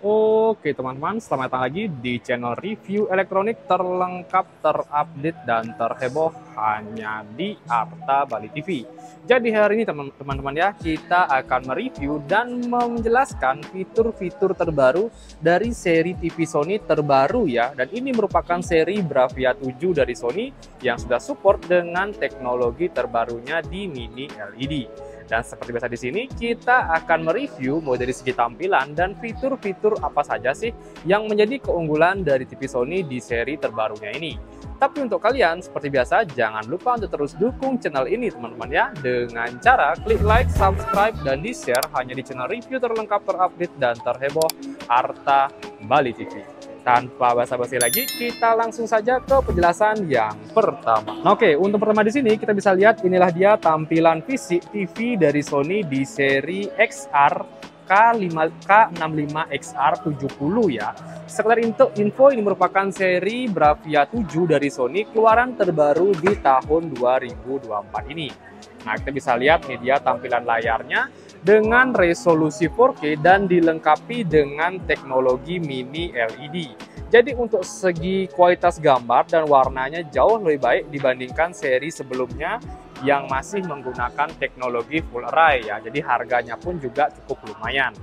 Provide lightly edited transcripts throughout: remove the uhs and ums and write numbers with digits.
Oke teman-teman, selamat datang lagi di channel review elektronik terlengkap, terupdate, dan terheboh hanya di Arta Bali TV. Jadi hari ini teman-teman ya, kita akan mereview dan menjelaskan fitur-fitur terbaru dari seri TV Sony terbaru ya. Dan ini merupakan seri Bravia 7 dari Sony yang sudah support dengan teknologi terbarunya di mini LED. Dan seperti biasa di sini, kita akan mereview mulai dari segi tampilan dan fitur-fitur apa saja sih yang menjadi keunggulan dari TV Sony di seri terbarunya ini. Tapi untuk kalian, seperti biasa, jangan lupa untuk terus dukung channel ini teman-teman ya, dengan cara klik like, subscribe, dan di-share hanya di channel review terlengkap, terupdate, dan terheboh Arta Bali TV. Tanpa basa-basi lagi, kita langsung saja ke penjelasan yang pertama. Nah, oke, untuk pertama di sini kita bisa lihat inilah dia tampilan fisik TV dari Sony di seri XR K65XR70 ya. Sekedar info, ini merupakan seri Bravia 7 dari Sony keluaran terbaru di tahun 2024 ini. Nah, kita bisa lihat nih dia tampilan layarnya dengan resolusi 4K dan dilengkapi dengan teknologi mini LED. Jadi untuk segi kualitas gambar dan warnanya jauh lebih baik dibandingkan seri sebelumnya yang masih menggunakan teknologi full array ya. Jadi harganya pun juga cukup lumayan.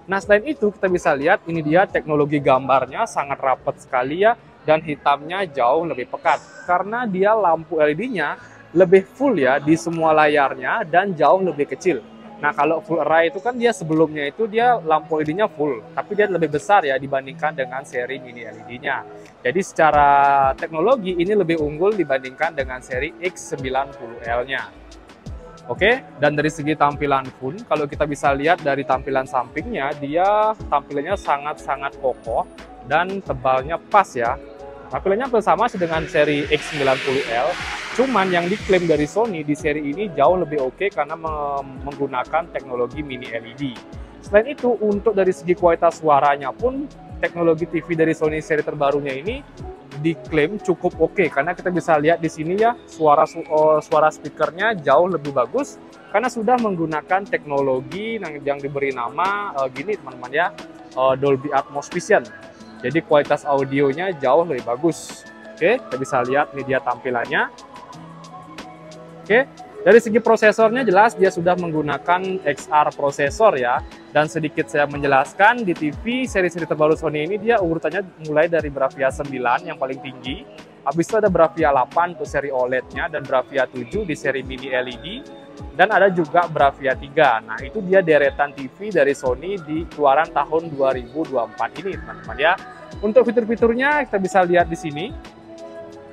Nah, selain itu kita bisa lihat ini dia teknologi gambarnya sangat rapat sekali ya, dan hitamnya jauh lebih pekat karena dia lampu LED-nya lebih full ya di semua layarnya dan jauh lebih kecil. Nah, kalau full array itu kan dia sebelumnya itu dia lampu LED-nya full, tapi dia lebih besar ya dibandingkan dengan seri mini LED-nya. Jadi secara teknologi ini lebih unggul dibandingkan dengan seri X90L-nya. Oke, dan dari segi tampilan pun, kalau kita bisa lihat dari tampilan sampingnya, dia tampilannya sangat-sangat kokoh dan tebalnya pas ya. Tampilannya sama sih dengan seri X90L, cuman yang diklaim dari Sony di seri ini jauh lebih oke karena menggunakan teknologi mini LED. Selain itu, untuk dari segi kualitas suaranya pun, teknologi TV dari Sony seri terbarunya ini diklaim cukup oke karena kita bisa lihat di sini ya suara speakernya jauh lebih bagus karena sudah menggunakan teknologi yang diberi nama gini teman-teman ya, Dolby Atmos Vision. Jadi kualitas audionya jauh lebih bagus. Oke, kita bisa lihat nih dia tampilannya. Oke, dari segi prosesornya jelas dia sudah menggunakan XR prosesor ya. Dan sedikit saya menjelaskan, di TV seri-seri terbaru Sony ini dia urutannya mulai dari Bravia 9 yang paling tinggi. Habis itu ada Bravia 8 untuk seri OLED-nya dan Bravia 7 di seri mini LED. Dan ada juga Bravia 3. Nah, itu dia deretan TV dari Sony di keluaran tahun 2024 ini, teman-teman ya. Untuk fitur-fiturnya kita bisa lihat di sini.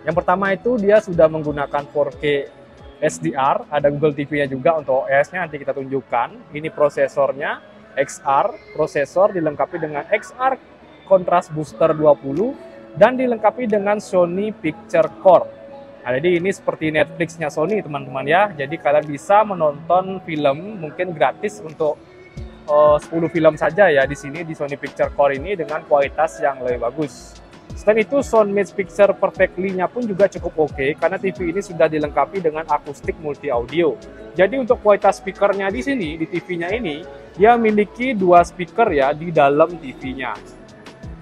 Yang pertama itu dia sudah menggunakan 4K SDR, ada Google TV-nya juga untuk OS-nya nanti kita tunjukkan. Ini prosesornya XR, prosesor dilengkapi dengan XR Contrast Booster 20 dan dilengkapi dengan Sony Picture Core. Nah, jadi ini seperti Netflix-nya Sony teman-teman ya. Jadi kalian bisa menonton film mungkin gratis untuk 10 film saja ya di sini di Sony Picture Core ini dengan kualitas yang lebih bagus. Selain itu, Sound Match Picture Perfectly-nya pun juga cukup oke karena TV ini sudah dilengkapi dengan akustik multi audio. Jadi untuk kualitas speakernya di sini, di TV-nya ini, dia memiliki 2 speaker ya di dalam TV-nya.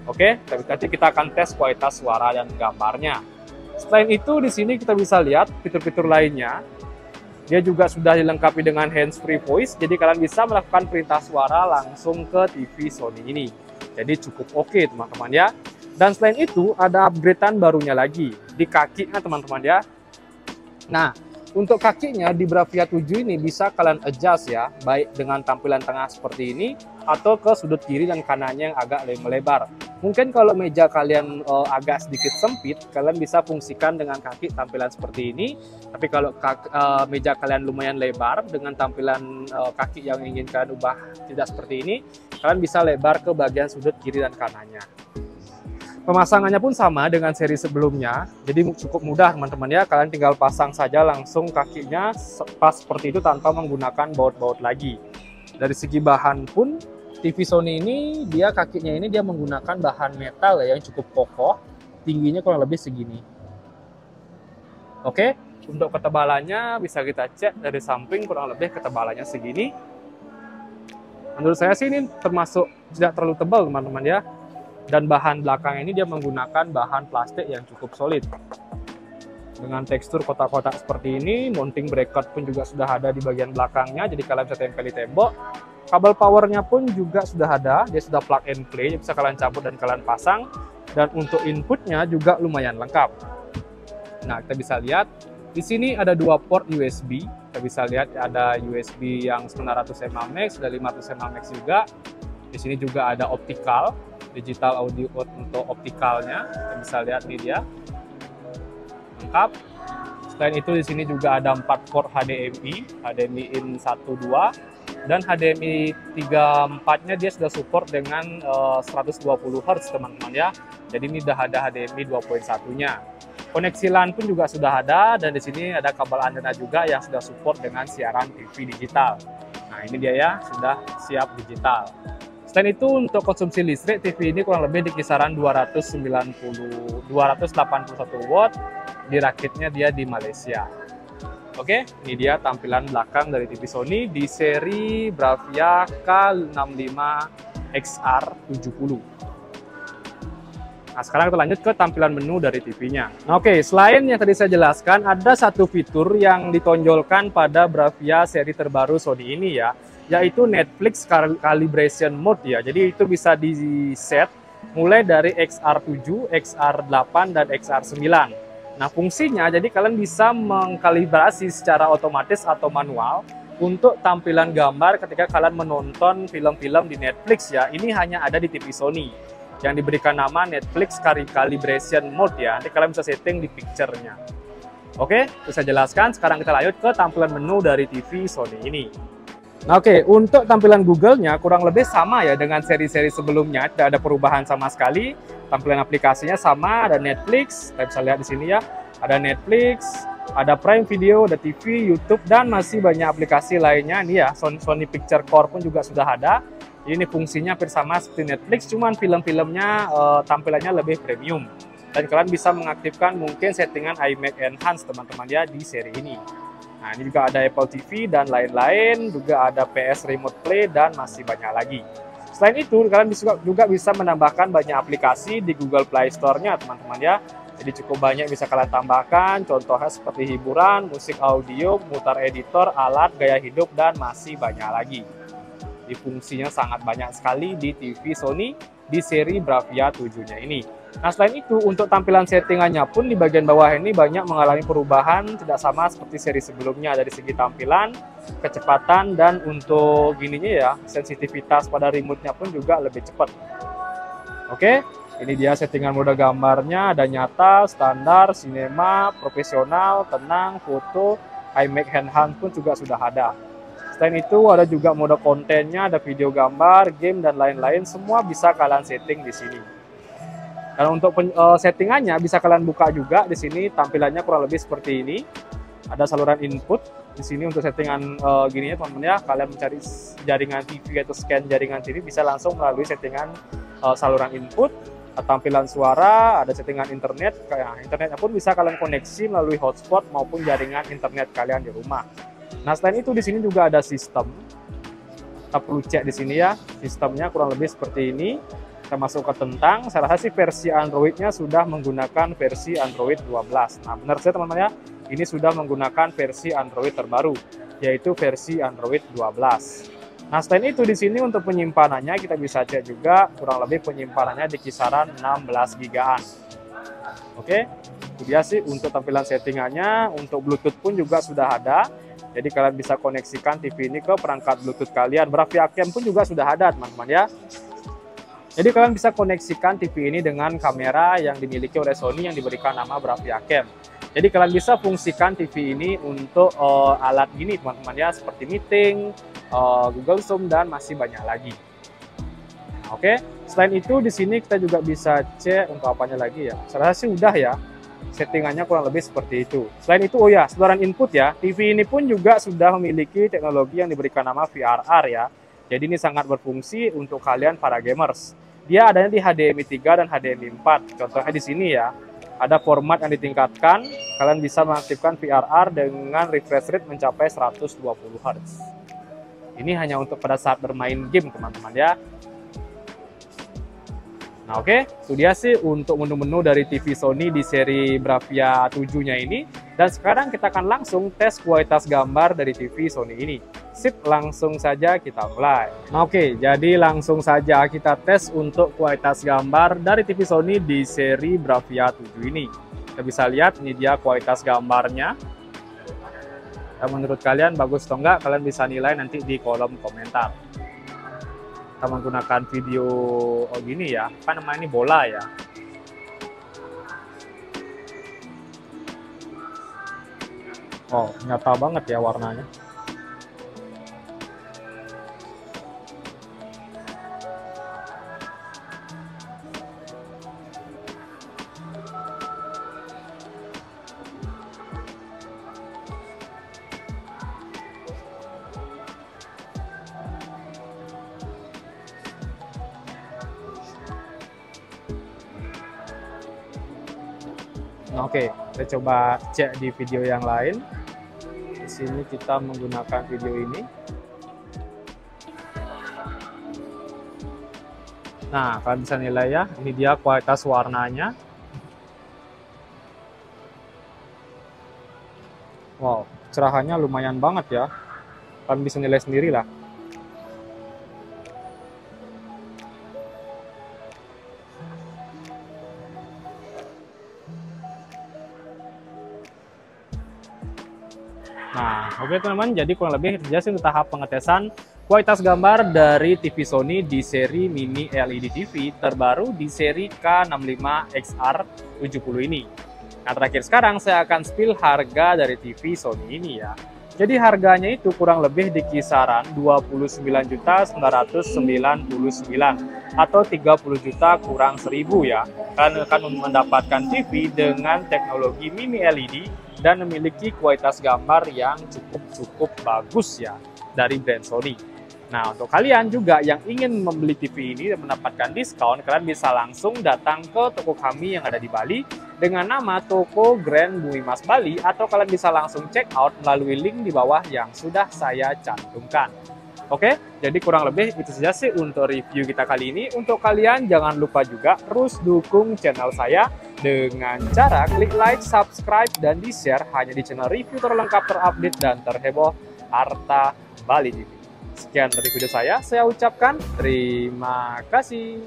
Oke, nanti kita akan tes kualitas suara dan gambarnya. Selain itu, di sini kita bisa lihat fitur-fitur lainnya. Dia juga sudah dilengkapi dengan hands-free voice, jadi kalian bisa melakukan perintah suara langsung ke TV Sony ini. Jadi cukup oke teman-teman ya. Dan selain itu, ada upgrade-an barunya lagi di kakinya teman-teman ya. Nah, untuk kakinya di Bravia 7 ini bisa kalian adjust ya, baik dengan tampilan tengah seperti ini, atau ke sudut kiri dan kanannya yang agak lebih melebar. Mungkin kalau meja kalian agak sedikit sempit, kalian bisa fungsikan dengan kaki tampilan seperti ini. Tapi kalau meja kalian lumayan lebar, dengan tampilan kaki yang ingin kalian ubah tidak seperti ini, kalian bisa lebar ke bagian sudut kiri dan kanannya. Pemasangannya pun sama dengan seri sebelumnya, jadi cukup mudah teman-teman ya. Kalian tinggal pasang saja langsung kakinya pas seperti itu tanpa menggunakan baut-baut lagi. Dari segi bahan pun, TV Sony ini dia kakinya ini dia menggunakan bahan metal ya, yang cukup kokoh, tingginya kurang lebih segini. Oke, untuk ketebalannya bisa kita cek dari samping kurang lebih ketebalannya segini. Menurut saya sih ini termasuk tidak terlalu tebal teman-teman ya. Dan bahan belakang ini dia menggunakan bahan plastik yang cukup solid. Dengan tekstur kotak-kotak seperti ini, mounting bracket pun juga sudah ada di bagian belakangnya, jadi kalian bisa tempel di tembok. Kabel powernya pun juga sudah ada, dia sudah plug and play, bisa kalian cabut dan kalian pasang. Dan untuk inputnya juga lumayan lengkap. Nah, kita bisa lihat di sini ada dua port USB. Kita bisa lihat ada USB yang 900 mmx, ada 500 mmx juga. Di sini juga ada optical, digital audio out untuk optikalnya. Kita bisa lihat nih dia lengkap. Selain itu di sini juga ada 4 port HDMI, HDMI in 1, 2, dan HDMI 3.4-nya dia sudah support dengan 120 Hz teman-teman ya. Jadi ini sudah ada HDMI 2.1-nya. Koneksi LAN pun juga sudah ada, dan di sini ada kabel antena juga yang sudah support dengan siaran TV digital. Nah ini dia ya, sudah siap digital. Selain itu untuk konsumsi listrik TV ini kurang lebih di kisaran 281 watt, dirakitnya dia di Malaysia. Oke, ini dia tampilan belakang dari TV Sony di seri Bravia K65 XR70. Nah, sekarang kita lanjut ke tampilan menu dari TV-nya. Nah, oke, selain yang tadi saya jelaskan, ada satu fitur yang ditonjolkan pada Bravia seri terbaru Sony ini ya, yaitu Netflix Calibration Mode ya. Jadi itu bisa di-set mulai dari XR7, XR8, dan XR9. Nah, fungsinya jadi kalian bisa mengkalibrasi secara otomatis atau manual untuk tampilan gambar ketika kalian menonton film-film di Netflix ya. Ini hanya ada di TV Sony yang diberikan nama Netflix Calibration Mode ya. Nanti kalian bisa setting di picture-nya. Oke, bisa jelaskan. Sekarang kita lanjut ke tampilan menu dari TV Sony ini. Nah, oke, untuk tampilan Google-nya kurang lebih sama ya dengan seri-seri sebelumnya, tidak ada perubahan sama sekali. Tampilan aplikasinya sama, ada Netflix, kita bisa lihat di sini ya, ada Netflix, ada Prime Video, ada TV, YouTube, dan masih banyak aplikasi lainnya. Ini ya, Sony Picture Core pun juga sudah ada. Ini fungsinya hampir sama seperti Netflix, cuman film-filmnya tampilannya lebih premium. Dan kalian bisa mengaktifkan mungkin settingan iMac Enhance teman-teman ya di seri ini. Nah, ini juga ada Apple TV dan lain-lain, juga ada PS Remote Play, dan masih banyak lagi. Selain itu, kalian juga bisa menambahkan banyak aplikasi di Google Play Store-nya, teman-teman ya. Jadi cukup banyak bisa kalian tambahkan, contohnya seperti hiburan, musik audio, mutar editor, alat, gaya hidup, dan masih banyak lagi. Di fungsinya sangat banyak sekali di TV Sony di seri Bravia 7-nya ini. Nah, selain itu, untuk tampilan settingannya pun di bagian bawah ini banyak mengalami perubahan, tidak sama seperti seri sebelumnya dari segi tampilan, kecepatan, dan untuk gininya ya, sensitivitas pada remote-nya pun juga lebih cepat. Oke, ini dia settingan mode gambarnya, ada nyata, standar, sinema, profesional, tenang, foto, iMac Enhance pun juga sudah ada. Selain itu ada juga mode kontennya, ada video gambar, game, dan lain-lain, semua bisa kalian setting di sini. Dan untuk settingannya bisa kalian buka juga di sini, tampilannya kurang lebih seperti ini. Ada saluran input di sini untuk settingan gini ya teman-teman ya. Kalian mencari jaringan TV atau scan jaringan TV bisa langsung melalui settingan saluran input. Tampilan suara, ada settingan internet. Internetnya pun bisa kalian koneksi melalui hotspot maupun jaringan internet kalian di rumah. Nah, selain itu di sini juga ada sistem. Kita perlu cek di sini ya, sistemnya kurang lebih seperti ini. Kita masuk ke tentang, saya rasa sih versi Android-nya sudah menggunakan versi Android 12. Nah, benar saja teman-teman ya, ini sudah menggunakan versi Android terbaru, yaitu versi Android 12. Nah, selain itu di sini untuk penyimpanannya kita bisa cek juga, kurang lebih penyimpanannya di kisaran 16 GB-an. Oke, itu dia sih untuk tampilan settingannya. Untuk Bluetooth pun juga sudah ada. Jadi kalian bisa koneksikan TV ini ke perangkat Bluetooth kalian. Bravia Cam pun juga sudah ada teman-teman ya. Jadi kalian bisa koneksikan TV ini dengan kamera yang dimiliki oleh Sony yang diberikan nama Bravia Cam. Jadi kalian bisa fungsikan TV ini untuk alat gini teman-teman ya, seperti meeting, Google Zoom, dan masih banyak lagi. Nah, oke, selain itu di sini kita juga bisa cek untuk apanya lagi ya. Saya rasa sih udah ya. Settingannya kurang lebih seperti itu. Selain itu, oh ya, saluran input ya. TV ini pun juga sudah memiliki teknologi yang diberikan nama VRR ya. Jadi ini sangat berfungsi untuk kalian para gamers. Dia adanya di HDMI 3 dan HDMI 4. Contohnya di sini ya. Ada format yang ditingkatkan. Kalian bisa mengaktifkan VRR dengan refresh rate mencapai 120 Hz. Ini hanya untuk pada saat bermain game, teman-teman ya. Nah oke, itu dia sih untuk menu-menu dari TV Sony di seri Bravia 7-nya ini. Dan sekarang kita akan langsung tes kualitas gambar dari TV Sony ini. Sip, langsung saja kita mulai. Nah oke, jadi langsung saja kita tes untuk kualitas gambar dari TV Sony di seri Bravia 7 ini. Kita bisa lihat, ini dia kualitas gambarnya. Dan menurut kalian bagus atau enggak, kalian bisa nilai nanti di kolom komentar. Kita menggunakan video gini ya, apa namanya ini, bola ya. Oh, nyata banget ya warnanya. Oke, kita coba cek di video yang lain. Di sini kita menggunakan video ini. Nah, kalian bisa nilai ya, ini dia kualitas warnanya. Wow, cerahannya lumayan banget ya. Kalian bisa nilai sendiri lah. Nah, oke teman-teman, jadi kurang lebih itu saja untuk tahap pengetesan kualitas gambar dari TV Sony di seri Mini LED TV terbaru di seri K65XR70 ini. Nah, terakhir sekarang saya akan spill harga dari TV Sony ini ya. Jadi harganya itu kurang lebih di kisaran 29.999 atau 30 juta kurang 1.000 ya. Kalian akan mendapatkan TV dengan teknologi Mini LED dan memiliki kualitas gambar yang cukup bagus ya dari brand Sony. Nah, untuk kalian juga yang ingin membeli TV ini dan mendapatkan diskon, kalian bisa langsung datang ke toko kami yang ada di Bali dengan nama Toko Grand Bumi Mas Bali, atau kalian bisa langsung check out melalui link di bawah yang sudah saya cantumkan. Oke, jadi kurang lebih itu saja sih untuk review kita kali ini. Untuk kalian jangan lupa juga terus dukung channel saya dengan cara klik like, subscribe, dan di-share hanya di channel review terlengkap, terupdate, dan terheboh Harta Bali TV. Sekian dari video saya ucapkan terima kasih.